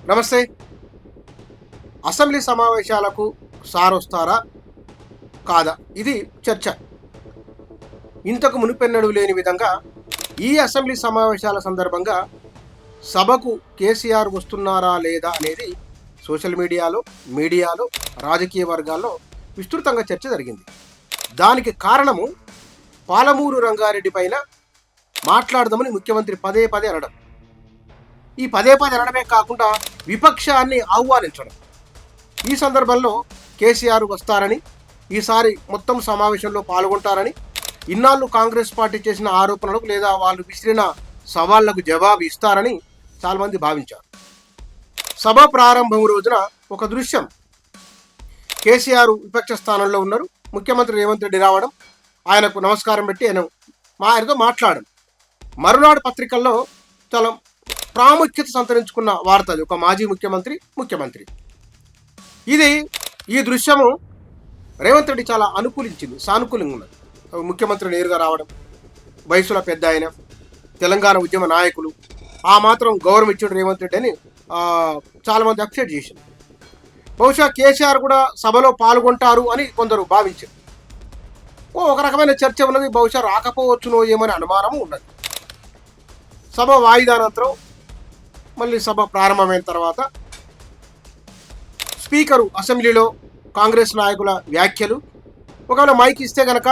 నమస్తే. అసెంబ్లీ సమావేశాలకు సారొస్తారా? కాదా? ఇది చర్చ. ఇంతకు మునుపెన్నడూ లేని విధంగా ఈ అసెంబ్లీ సమావేశాల సందర్భంగా సభకు కేసీఆర్ వస్తున్నారా లేదా అనేది సోషల్ మీడియాలో రాజకీయ వర్గాల్లో విస్తృతంగా చర్చ జరిగింది. దానికి కారణము పాలమూరు రంగారెడ్డి పైన మాట్లాడదామని ముఖ్యమంత్రి పదే పదే అనడం. ఈ పదే అనడమే కాకుండా విపక్షాన్ని ఆహ్వానించడం. ఈ సందర్భంలో కేసీఆర్ వస్తారని, ఈసారి మొత్తం సమావేశంలో పాల్గొంటారని, ఇన్నాళ్ళు కాంగ్రెస్ పార్టీ చేసిన ఆరోపణలకు లేదా వాళ్ళు విసిరిన సవాళ్లకు జవాబు ఇస్తారని చాలామంది భావించారు. సభ ప్రారంభం రోజున ఒక దృశ్యం, కేసీఆర్ విపక్ష స్థానంలో ఉన్నారు, ముఖ్యమంత్రి రేవంత్ రెడ్డి రావడం, ఆయనకు నమస్కారం పెట్టి ఆయనతో మాట్లాడడం. మరునాడు పత్రికల్లో చాలా ప్రాముఖ్యత సంతరించుకున్న వార్త అది. ఒక మాజీ ముఖ్యమంత్రి ఈ దృశ్యము రేవంత్ రెడ్డి చాలా అనుకూలించింది, సానుకూలంగా ఉన్నది. ముఖ్యమంత్రి నేరుగా రావడం, వయసులో పెద్ద ఆయన, తెలంగాణ ఉద్యమ నాయకులు, ఆ మాత్రం గౌరవం ఇచ్చాడు రేవంత్ రెడ్డి అని చాలామంది అప్సెట్ చేసింది. బహుశా కేసీఆర్ కూడా సభలో పాల్గొంటారు అని కొందరు భావించారు. ఒక రకమైన చర్చ ఉన్నది, బహుశా రాకపోవచ్చునో ఏమని అనుమానము ఉన్నది. సభ వాయిదానంతరం మళ్ళీ సభ ప్రారంభమైన తర్వాత స్పీకరు అసెంబ్లీలో కాంగ్రెస్ నాయకుల వ్యాఖ్యలు, ఒకవేళ మైక్ ఇస్తే గనక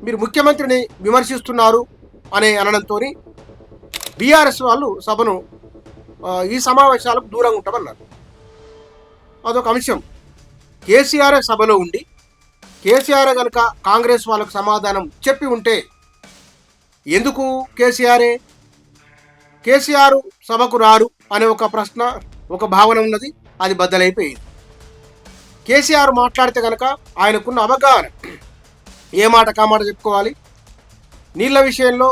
మీరు ముఖ్యమంత్రిని విమర్శిస్తున్నారు అనే అనడంతో బీఆర్ఎస్ వాళ్ళు సభను ఈ సమావేశాలకు దూరంగా ఉంటామన్నారు. అదొక అంశం. కేసీఆర్ సభలో ఉండి కేసీఆర్ కనుక కాంగ్రెస్ వాళ్ళకు సమాధానం చెప్పి ఉంటే, ఎందుకు కేసీఆర్ సభకు రారు అనే ఒక ప్రశ్న, ఒక భావన ఉన్నది, అది బద్దలైపోయింది. కేసీఆర్ మాట్లాడితే కనుక ఆయనకున్న అవగాహన, ఏ మాట కామాట చెప్పుకోవాలి, నీళ్ల విషయంలో,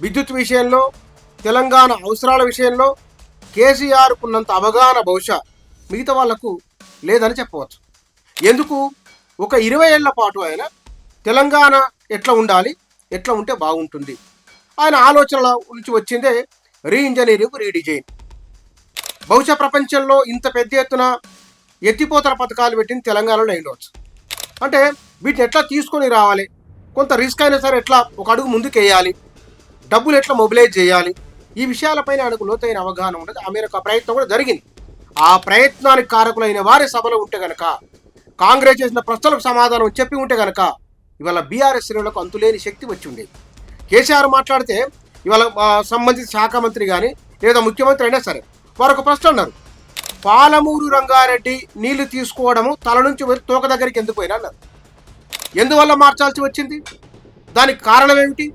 విద్యుత్ విషయంలో, తెలంగాణ అవసరాల విషయంలో కేసీఆర్కు ఉన్నంత అవగాహన బహుశా మిగతా వాళ్లకు లేదని చెప్పవచ్చు. ఎందుకు? ఒక 20 ఏళ్ల పాటు ఆయన తెలంగాణ ఎట్లా ఉండాలి, ఎట్లా ఉంటే బాగుంటుంది, ఆయన ఆలోచనల నుంచి వచ్చిందే రీఇంజనీరింగ్, రీడిజైన్. బహుశా ప్రపంచంలో ఇంత పెద్ద ఎత్తున ఎత్తిపోతల పథకాలు పెట్టింది తెలంగాణలో ఉండవచ్చు. అంటే వీటిని ఎట్లా తీసుకొని రావాలి, కొంత రిస్క్ అయినా సరే ఎట్లా ఒక అడుగు ముందుకు వేయాలి, డబ్బులు ఎట్లా మొబిలైజ్ చేయాలి, ఈ విషయాలపైన ఆయనకు లోతైన అవగాహన ఉండదు. ఆ మేరకు ఆ ప్రయత్నం కూడా జరిగింది. ఆ ప్రయత్నానికి కారకులైన వారి సభలో ఉంటే కనుక, కాంగ్రెస్ చేసిన ప్రశ్నలకు సమాధానం చెప్పి ఉంటే కనుక ఇవాళ బీఆర్ఎస్ శ్రేణులకు అంతులేని శక్తి వచ్చి ఉండేది. కేసీఆర్ మాట్లాడితే ఇవాళ సంబంధిత శాఖ మంత్రి కానీ లేదా ముఖ్యమంత్రి అయినా సరే వారు ఒక ప్రశ్న అన్నారు, పాలమూరు రంగారెడ్డి నీళ్లు తీసుకోవడము తల నుంచి వెళ్ళి తోక దగ్గరికి ఎందుకు పోయినా అన్నారు. ఎందువల్ల మార్చాల్సి వచ్చింది, దానికి కారణం ఏమిటి?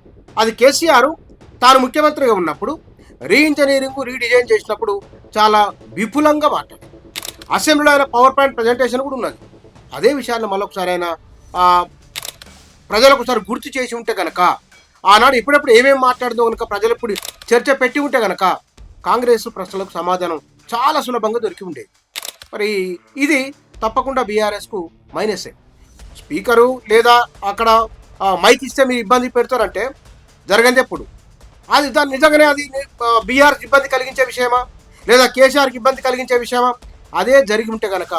అది కేసీఆర్ తాను ముఖ్యమంత్రిగా ఉన్నప్పుడు రీఇంజనీరింగ్, రీడిజైన్ చేసినప్పుడు చాలా విపులంగా మాట్లాడారు. అసెంబ్లీలో ఆయన పవర్ పాయింట్ ప్రజెంటేషన్ కూడా ఉన్నది. అదే విషయాన్ని మళ్ళొకసారి ఆయన ప్రజలకు ఒకసారి గుర్తు చేసి ఉంటే కనుక, ఆనాడు ఎప్పుడెప్పుడు ఏమేమి మాట్లాడుతూ కనుక ప్రజలు ఇప్పుడు చర్చ పెట్టి ఉంటే కనుక కాంగ్రెస్ ప్రశ్నలకు సమాధానం చాలా సులభంగా దొరికి ఉండేది. మరి ఇది తప్పకుండా బీఆర్ఎస్కు మైనసే. స్పీకరు లేదా అక్కడ మైక్ ఇస్తే మీరు ఇబ్బంది పెడతారంటే జరగంది ఎప్పుడు. దాన్ని నిజంగానే అది బీఆర్కి ఇబ్బంది కలిగించే విషయమా లేదా కేసీఆర్కి ఇబ్బంది కలిగించే విషయమా? అదే జరిగి ఉంటే కనుక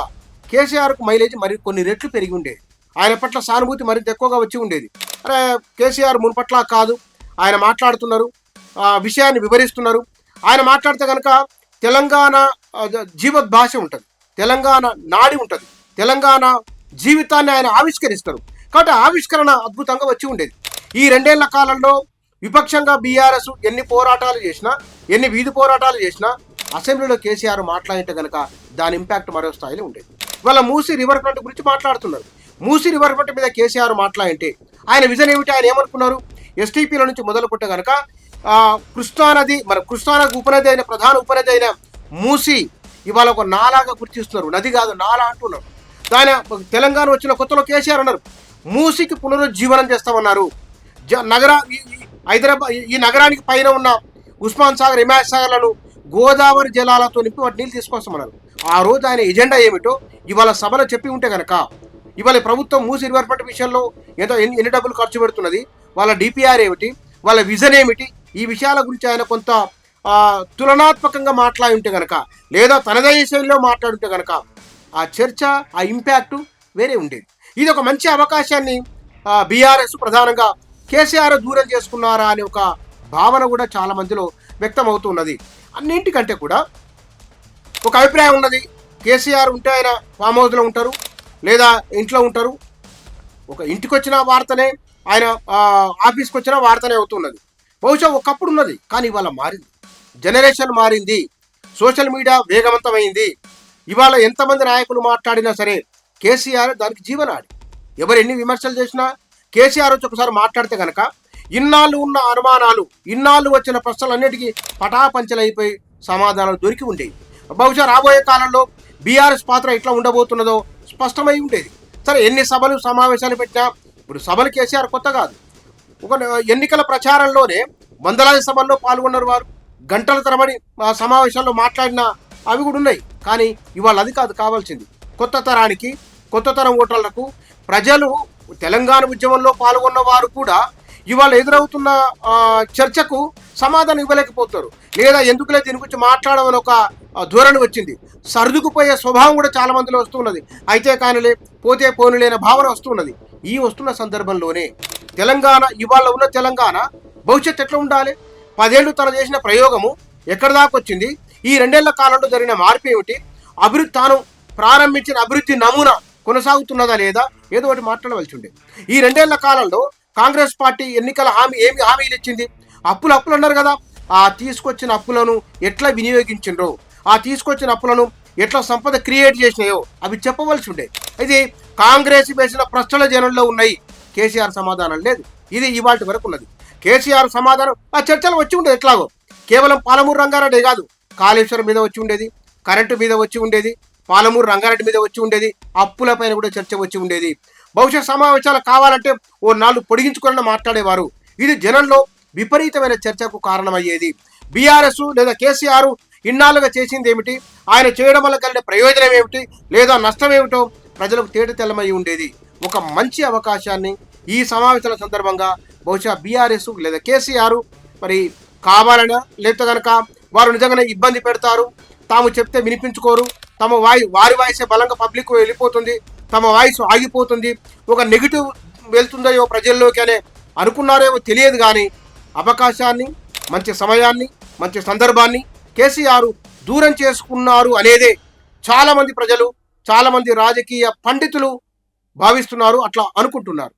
కేసీఆర్కు మైలేజ్ మరి కొన్ని రెట్లు పెరిగి ఉండేది, ఆయన పట్ల సానుభూతి మరింత ఎక్కువగా వచ్చి ఉండేది. అరే కేసీఆర్ మునుపట్ల కాదు, ఆయన మాట్లాడుతున్నారు, విషయాన్ని వివరిస్తున్నారు. ఆయన మాట్లాడితే కనుక తెలంగాణ జీవోద్భాష ఉంటుంది, తెలంగాణ నాడి ఉంటుంది, తెలంగాణ జీవితాన్ని ఆయన ఆవిష్కరిస్తారు. కాబట్టి ఆవిష్కరణ అద్భుతంగా వచ్చి ఉండేది. ఈ 2 ఏళ్ల కాలంలో విపక్షంగా బీఆర్ఎస్ ఎన్ని పోరాటాలు చేసినా, ఎన్ని వీధి పోరాటాలు చేసినా అసెంబ్లీలో కేసీఆర్ మాట్లాడితే కనుక దాని ఇంపాక్ట్ మరో స్థాయిలో ఉండేది. ఇవాళ మూసీ రివర్ ఫ్రంట్ గురించి మాట్లాడుతున్నారు. మూసీ రివర్ ఫ్రంట్ మీద కేసీఆర్ మాట్లాడితే ఆయన విజన్ ఏమిటి, ఆయన ఏమనుకున్నారు? ఎస్టీపీల నుంచి మొదలు పుట్టే కనుక కృష్ణానది, మన కృష్ణానది ఉపనది అయిన ప్రధాన ఉపనది అయిన మూసీ ఇవాళ ఒక నాలాగా గుర్తిస్తున్నారు. నది కాదు, నాలా అంటున్నారు. దాని తెలంగాణ వచ్చిన కొత్తలో కేసీఆర్ అన్నారు, మూసీకి పునరుజ్జీవనం చేస్తామన్నారు. హైదరాబాద్ ఈ నగరానికి పైన ఉన్న ఉస్మాన్ సాగర్, హిమాయత్ సాగర్లను గోదావరి జలాలతో నింపి వాటి నీళ్ళు తీసుకొస్తామన్నారు. ఆ రోజు ఆయన ఎజెండా ఏమిటో ఇవాళ సభలో చెప్పి ఉంటే కనుక ఇవాళ ప్రభుత్వం మూసీ రివర్ ఫ్రంట్ విషయంలో ఎన్ని డబ్బులు ఖర్చు పెడుతున్నది, వాళ్ళ డిపిఆర్ ఏమిటి, వాళ్ళ విజన్ ఏమిటి, ఈ విషయాల గురించి ఆయన కొంత తులనాత్మకంగా మాట్లాడి ఉంటే కనుక, లేదా తనదయ శైలిలో మాట్లాడుంటే కనుక ఆ చర్చ, ఆ ఇంపాక్టు వేరే ఉండేది. ఇది ఒక మంచి అవకాశాన్ని బీఆర్ఎస్ ప్రధానంగా కేసీఆర్ దూరం చేసుకున్నారా అనే ఒక భావన కూడా చాలా మందిలో వ్యక్తం అవుతున్నది. అన్నింటికంటే కూడా ఒక అభిప్రాయం ఉన్నది, కేసీఆర్ ఉంటే ఆయన ఫామ్ హౌస్లో ఉంటారు, లేదా ఇంట్లో ఉంటారు. ఒక ఇంటికి వచ్చిన వార్తనే, ఆయన ఆఫీస్కి వచ్చిన వార్తనే అవుతున్నది. బహుశా ఒకప్పుడు ఉన్నది, కానీ ఇవాళ మారింది. జనరేషన్ మారింది, సోషల్ మీడియా వేగవంతమైంది. ఇవాళ ఎంతమంది నాయకులు మాట్లాడినా సరే కేసీఆర్ దానికి జీవనాడి. ఎవరు ఎన్ని విమర్శలు చేసినా కేసీఆర్ వచ్చి ఒకసారి మాట్లాడితే కనుక ఇన్నాళ్ళు ఉన్న అనుమానాలు, ఇన్నాళ్ళు వచ్చిన ప్రశ్నలన్నిటికీ పటాపంచలైపోయి సమాధానాలు దొరికి ఉండేవి. బహుశా రాబోయే కాలంలో బీఆర్ఎస్ పాత్ర ఎట్లా ఉండబోతున్నదో స్పష్టమై ఉండేది. సరే, ఎన్ని సభలు సమావేశాలు పెట్టినా ఇప్పుడు సభలు కేసీఆర్ కొత్త కాదు. ఒక ఎన్నికల ప్రచారంలోనే వందలాది సభల్లో పాల్గొన్నారు వారు. గంటల తరబడి సమావేశాల్లో మాట్లాడిన అవి కూడా ఉన్నాయి. కానీ ఇవాళ అది కాదు కావాల్సింది. కొత్త తరానికి, కొత్త తరం ఓటర్లకు, ప్రజలు తెలంగాణ ఉద్యమంలో పాల్గొన్న వారు కూడా ఇవాళ ఎదురవుతున్న చర్చకు సమాధానం ఇవ్వలేకపోతారు. లేదా ఎందుకులే దీని గురించి మాట్లాడమని ఒక ధోరణి వచ్చింది. సర్దుకుపోయే స్వభావం కూడా చాలా మందిలో వస్తున్నది. అయితే కానిలే, పోతే పోనులేని భావన వస్తున్నది. ఈ వస్తున్న సందర్భంలోనే తెలంగాణ, ఇవాళ ఉన్న తెలంగాణ భవిష్యత్తు ఎట్లా ఉండాలి? 10 ఏళ్ళు తను చేసిన ప్రయోగము ఎక్కడి దాకా వచ్చింది? ఈ 2 ఏళ్ల కాలంలో జరిగిన మార్పు ఏమిటి? అభివృద్ధి, తాను ప్రారంభించిన అభివృద్ధి నమూనా కొనసాగుతున్నదా లేదా? ఏదో ఒకటి మాట్లాడవలసి ఉండే. ఈ 2 ఏళ్ల కాలంలో కాంగ్రెస్ పార్టీ ఎన్నికల ఏమి హామీలు ఇచ్చింది? అప్పులు అన్నారు కదా. ఆ తీసుకొచ్చిన అప్పులను ఎట్లా వినియోగించిండ్రో, ఆ తీసుకొచ్చిన అప్పులను ఎట్లా సంపద క్రియేట్ చేసినాయో అవి చెప్పవలసి ఉండే. ఇది కాంగ్రెస్ వేసిన ప్రశ్నల జనంలో ఉన్నాయి. కేసీఆర్ సమాధానం లేదు. ఇది ఇవాళ వరకు ఉన్నది. కేసీఆర్ సమాధానం ఆ చర్చలు వచ్చి ఉండేది. ఎట్లాగో కేవలం పాలమూరు రంగారెడ్డి కాదు, కాళేశ్వరం మీద వచ్చి ఉండేది, కరెంటు మీద వచ్చి ఉండేది, పాలమూరు రంగారెడ్డి మీద వచ్చి ఉండేది, అప్పులపైన కూడా చర్చ వచ్చి ఉండేది. భవిష్యత్ సమావేశాలు కావాలంటే ఓ 4 పొడిగించుకొని మాట్లాడేవారు. ఇది జనంలో విపరీతమైన చర్చకు కారణమయ్యేది. బీఆర్ఎస్ లేదా కేసీఆర్ ఇన్నాళ్ళుగా చేసింది ఏమిటి, ఆయన చేయడం వల్ల కలిగిన ప్రయోజనం ఏమిటి, లేదా నష్టం ఏమిటో ప్రజలకు తేటతెల్లమై ఉండేది. ఒక మంచి అవకాశాన్ని ఈ సమావేశాల సందర్భంగా బహుశా బీఆర్ఎస్ లేదా కేసీఆర్ మరి కావాలనా, లేకపోతే కనుక వారు నిజంగానే ఇబ్బంది పెడతారు, తాము చెప్తే వినిపించుకోరు, వారి వాయిసే బలంగా పబ్లిక్ వెళ్ళిపోతుంది, తమ వాయిస్ ఆగిపోతుంది, ఒక నెగిటివ్ వెళ్తుందో ప్రజల్లోకి అనే అనుకున్నారేమో తెలియదు. కానీ అవకాశాన్ని, మంచి సమయాన్ని, మంచి సందర్భాన్ని కేసీఆర్ దూరం చేసుకున్నారు అనేదే చాలామంది ప్రజలు, చాలామంది రాజకీయ పండితులు భావిస్తున్నారు, అట్లా అనుకుంటున్నారు.